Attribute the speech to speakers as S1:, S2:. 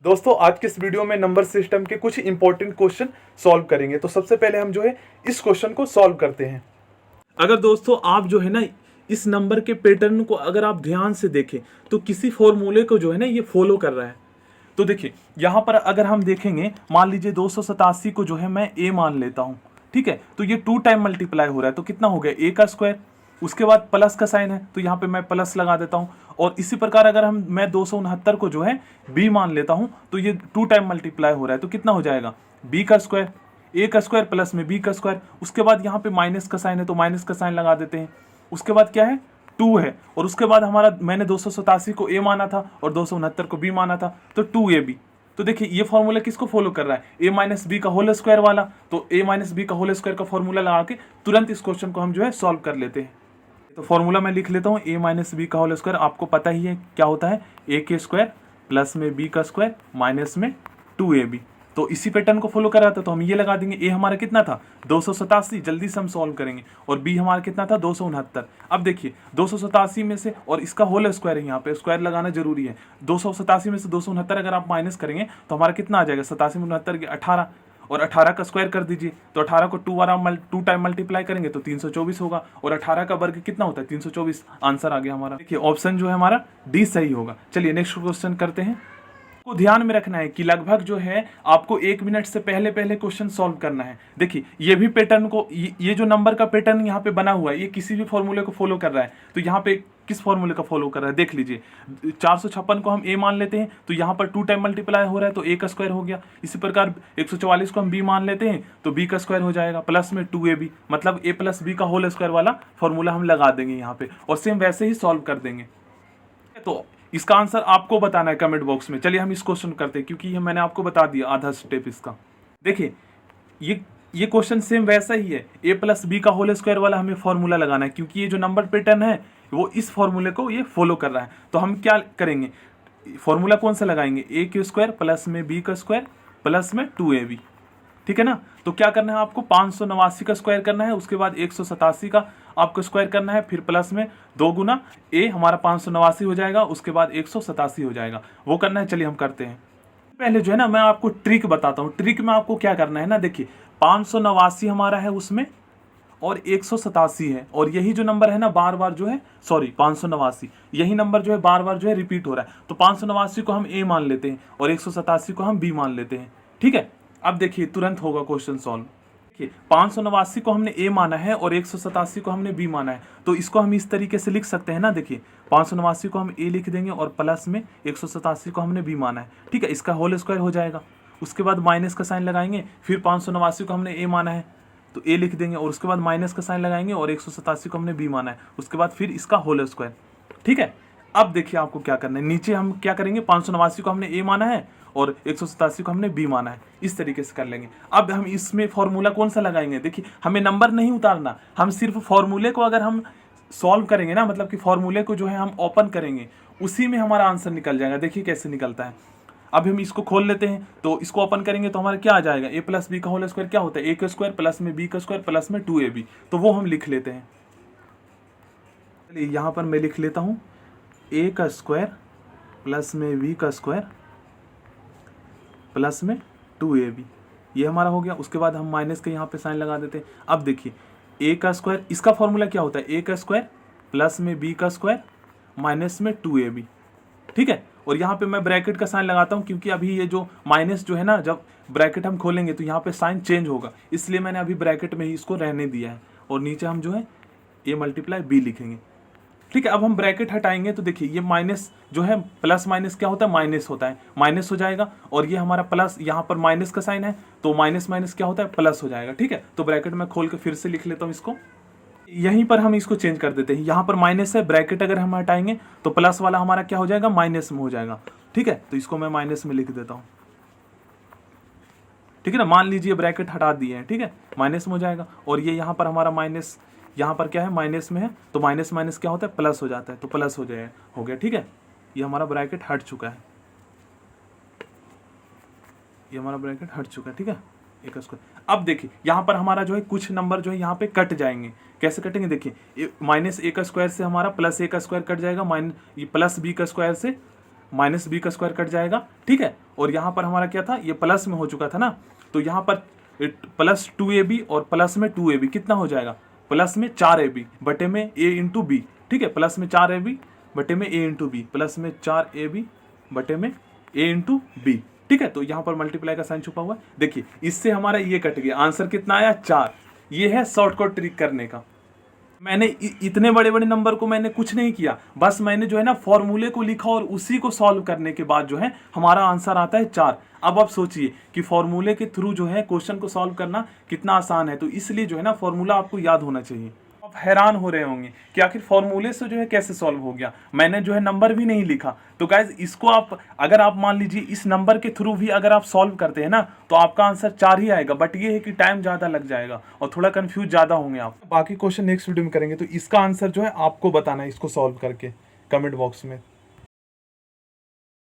S1: दोस्तों आज के इस वीडियो में नंबर सिस्टम के कुछ इंपॉर्टेंट क्वेश्चन सॉल्व करेंगे। तो सबसे पहले हम जो है इस क्वेश्चन को सॉल्व करते हैं। अगर दोस्तों आप जो है ना इस नंबर के पैटर्न को अगर आप ध्यान से देखें तो किसी फॉर्मूले को जो है ना ये फॉलो कर रहा है। तो देखिए यहाँ पर अगर हम देखेंगे, मान लीजिए 287 को जो है मैं ए मान लेता हूँ, ठीक है। तो ये 2 टाइम मल्टीप्लाई हो रहा है, तो कितना हो गया ए का स्क्वायर, उसके बाद प्लस का साइन है तो यहाँ पे मैं प्लस लगा देता हूँ। और इसी प्रकार अगर मैं 269 को जो है बी मान लेता हूँ तो ये 2 टाइम मल्टीप्लाई हो रहा है, तो कितना हो जाएगा बी का स्क्वायर, ए का स्क्वायर प्लस में बी का स्क्वायर। उसके बाद यहाँ पे माइनस का साइन है तो माइनस का साइन लगा देते हैं। उसके बाद क्या है 2 है, और उसके बाद हमारा मैंने 287 को ए माना था और 269 को बी माना था, तो 2ab। तो देखिए ये फॉर्मूला किसको फॉलो कर रहा है, ए माइनस बी का होल स्क्वायर वाला। तो ए माइनस बी का होल स्क्वायर का फॉर्मूला लगा के तुरंत इस क्वेश्चन को हम जो है सॉल्व कर लेते हैं। तो फॉर्मूला मैं लिख लेता हूँ, ए माइनस बी का होल स्क्वायर आपको पता ही है क्या होता है, ए के स्क्वायर प्लस में बी का स्क्वायर माइनस में 2ab। तो इसी पैटर्न को फॉलो कर रहा था, तो हम ये लगा देंगे। ए हमारा कितना था 287, जल्दी से हम सॉल्व करेंगे। और बी हमारा कितना था 269। अब देखिए 287 में से, और इसका होल स्क्वायर है, यहाँ पे स्क्वायर लगाना जरूरी है। 287 में से 269 अगर आप माइनस करेंगे तो हमारा कितना आ जाएगा, 87 में 69 18, और 18 का स्क्वायर कर दीजिए। तो 18 को 2 टाइम मल्टीप्लाई करेंगे तो 324 होगा, और 18 का वर्ग कितना होता है 324। आंसर आ गया हमारा। देखिए ऑप्शन जो है हमारा डी सही होगा। चलिए नेक्स्ट क्वेश्चन करते हैं। को ध्यान में रखना है कि लगभग जो है आपको 1 मिनट से पहले पहले क्वेश्चन सॉल्व करना है। देखिए ये भी पैटर्न को, ये जो नंबर का पैटर्न यहाँ पे बना हुआ है ये किसी भी फॉर्मूले को फॉलो कर रहा है। तो यहाँ पे किस फॉर्मूले का फॉलो कर रहा है देख लीजिए। 456 को हम ए मान लेते हैं तो यहाँ पर 2 टाइम मल्टीप्लाई हो रहा है तो ए का स्क्वायर हो गया। इसी प्रकार 144 को हम बी मान लेते हैं तो बी का स्क्वायर हो जाएगा प्लस में 2ab, मतलब ए प्लस बी का होल स्क्वायर वाला फॉर्मूला हम लगा देंगे यहाँ पे, और सेम वैसे ही सॉल्व कर देंगे। तो इसका आंसर आपको बताना है कमेंट बॉक्स में। चलिए हम इस क्वेश्चन करते हैं, क्योंकि ये मैंने आपको बता दिया आधा स्टेप इसका। देखिए ये क्वेश्चन सेम वैसा ही है, ए प्लस बी का होल स्क्वायर वाला हमें फॉर्मूला लगाना है, क्योंकि ये जो नंबर पैटर्न है वो इस फॉर्मूले को ये फॉलो कर रहा है। तो हम क्या करेंगे, फॉर्मूला कौन सा लगाएंगे, ए के स्क्वायर प्लस में बी का स्क्वायर प्लस में 2ab, ठीक है ना। तो क्या करना है आपको 589 का स्क्वायर करना है, उसके बाद 187 का आपको स्क्वायर करना है, फिर प्लस में 2 गुना ए हमारा 589 हो जाएगा, उसके बाद 187 हो जाएगा, वो करना है। चलिए हम करते हैं। पहले जो है ना मैं आपको ट्रिक बताता हूँ। ट्रिक में आपको क्या करना है ना, देखिए 589 हमारा है उसमें और 187 है, और यही जो नंबर है ना बार बार जो है 589, यही नंबर जो है बार बार जो है रिपीट हो रहा है। तो 589 को हम ए मान लेते हैं और 187 को हम बी मान लेते हैं, ठीक है। अब देखिए तुरंत होगा क्वेश्चन सॉल्व। देखिए 589 को हमने ए माना है और 187 को हमने बी माना है, तो इसको हम इस तरीके से लिख सकते हैं ना। देखिए 589 को हम ए लिख देंगे और प्लस में 187 को हमने बी माना है, ठीक है। इसका होल स्क्वायर हो जाएगा। उसके बाद माइनस का साइन लगाएंगे, फिर 589 को हमने ए माना है तो ए लिख देंगे, और उसके बाद माइनस का साइन लगाएंगे, और 187 को हमने बी माना है, उसके बाद फिर इसका होल स्क्वायर, ठीक है। अब देखिए आपको क्या करना है, नीचे हम क्या करेंगे 589 को हमने ए माना है और 187 को हमने बी माना है, इस तरीके से कर लेंगे। अब हम इसमें फॉर्मूला कौन सा लगाएंगे, देखिए हमें नंबर नहीं उतारना, हम सिर्फ फॉर्मूले को अगर हम सॉल्व करेंगे ना, मतलब कि फॉर्मूले को जो है हम ओपन करेंगे, उसी में हमारा आंसर निकल जाएगा। देखिए कैसे निकलता है। अब हम इसको खोल लेते हैं, तो इसको ओपन करेंगे तो हमारा क्या आ जाएगा, ए प्लस बी का होल स्क्वायर क्या होता है, ए का स्क्वायर प्लस में बी का स्क्वायर प्लस में 2ab, तो वो हम लिख लेते हैं। चलिए यहाँ पर मैं लिख लेता हूँ ए का स्क्वायर प्लस में बी का स्क्वायर प्लस में 2ab, ये हमारा हो गया। उसके बाद हम माइनस के यहाँ पे साइन लगा देते हैं। अब देखिए ए का स्क्वायर, इसका फॉर्मूला क्या होता है, ए का स्क्वायर प्लस में बी का स्क्वायर माइनस में 2ab, ठीक है। और यहाँ पे मैं ब्रैकेट का साइन लगाता हूँ, क्योंकि अभी ये जो माइनस जो है ना, जब ब्रैकेट हम खोलेंगे तो यहाँ पे साइन चेंज होगा, इसलिए मैंने अभी ब्रैकेट में ही इसको रहने दिया है। और नीचे हम जो है ए मल्टीप्लाई बी लिखेंगे, ठीक है। अब हम ब्रैकेट हटाएंगे तो देखिए ये माइनस जो है, प्लस माइनस क्या होता है, माइनस होता है, माइनस हो जाएगा। और ये हमारा प्लस, यहाँ पर माइनस का साइन है तो माइनस माइनस क्या होता है, प्लस हो जाएगा, ठीक है। तो ब्रैकेट में खोल के फिर से लिख लेता हूँ इसको, यहीं पर हम इसको चेंज कर देते हैं। यहाँ पर माइनस है, ब्रैकेट अगर हम हटाएंगे तो प्लस वाला हमारा क्या हो जाएगा, माइनस में हो जाएगा, ठीक है। तो इसको मैं माइनस में लिख देता हूँ, ठीक है ना। मान लीजिए ब्रैकेट हटा दिए हैं, ठीक है, माइनस में हो जाएगा। और ये यहाँ पर हमारा माइनस, यहाँ पर क्या है माइनस में है, तो माइनस माइनस क्या होता है, प्लस हो जाता है, तो प्लस हो गया, ठीक है। ये हमारा ब्रैकेट हट चुका है, ये हमारा ब्रैकेट हट चुका है, ठीक है। एक स्क्वायर। अब देखिए यहाँ पर हमारा जो है कुछ नंबर जो है यहाँ पे कट जाएंगे। कैसे कटेंगे, देखिए माइनस ए का स्क्वायर से हमारा प्लस ए का स्क्वायर कट जाएगा, ये प्लस बी का स्क्वायर से माइनस बी का स्क्वायर कट जाएगा, ठीक है। और यहाँ पर हमारा क्या था, ये प्लस में हो चुका था ना, तो यहाँ पर प्लस 2ab और प्लस में 2ab कितना हो जाएगा, प्लस में 4ab बटे में a इंटू बी, ठीक है। प्लस में 4ab बटे में a इंटू बी, प्लस में 4ab बटे में a इंटू बी, ठीक है। तो यहाँ पर मल्टीप्लाई का साइन छुपा हुआ है। देखिए इससे हमारा ये कट गया, आंसर कितना आया 4। ये है शॉर्टकट ट्रिक करने का। मैंने इतने बड़े बड़े नंबर को मैंने कुछ नहीं किया, बस मैंने जो है ना फॉर्मूले को लिखा और उसी को सॉल्व करने के बाद जो है हमारा आंसर आता है 4। अब आप सोचिए कि फॉर्मूले के थ्रू जो है क्वेश्चन को सॉल्व करना कितना आसान है, तो इसलिए जो है ना फॉर्मूला आपको याद होना चाहिए। आप हैरान हो रहे होंगे कि आखिर फॉर्मूले से जो है कैसे सॉल्व हो गया, मैंने जो है नंबर भी नहीं लिखा। तो गाइज इसको आप अगर आप मान लीजिए इस नंबर के थ्रू भी अगर आप सॉल्व करते हैं ना तो आपका आंसर 4 ही आएगा, बट ये है कि टाइम ज़्यादा लग जाएगा और थोड़ा कंफ्यूज ज़्यादा होंगे आप। बाकी क्वेश्चन नेक्स्ट वीडियो में करेंगे, तो इसका आंसर जो है आपको बताना है इसको सॉल्व करके कमेंट बॉक्स में।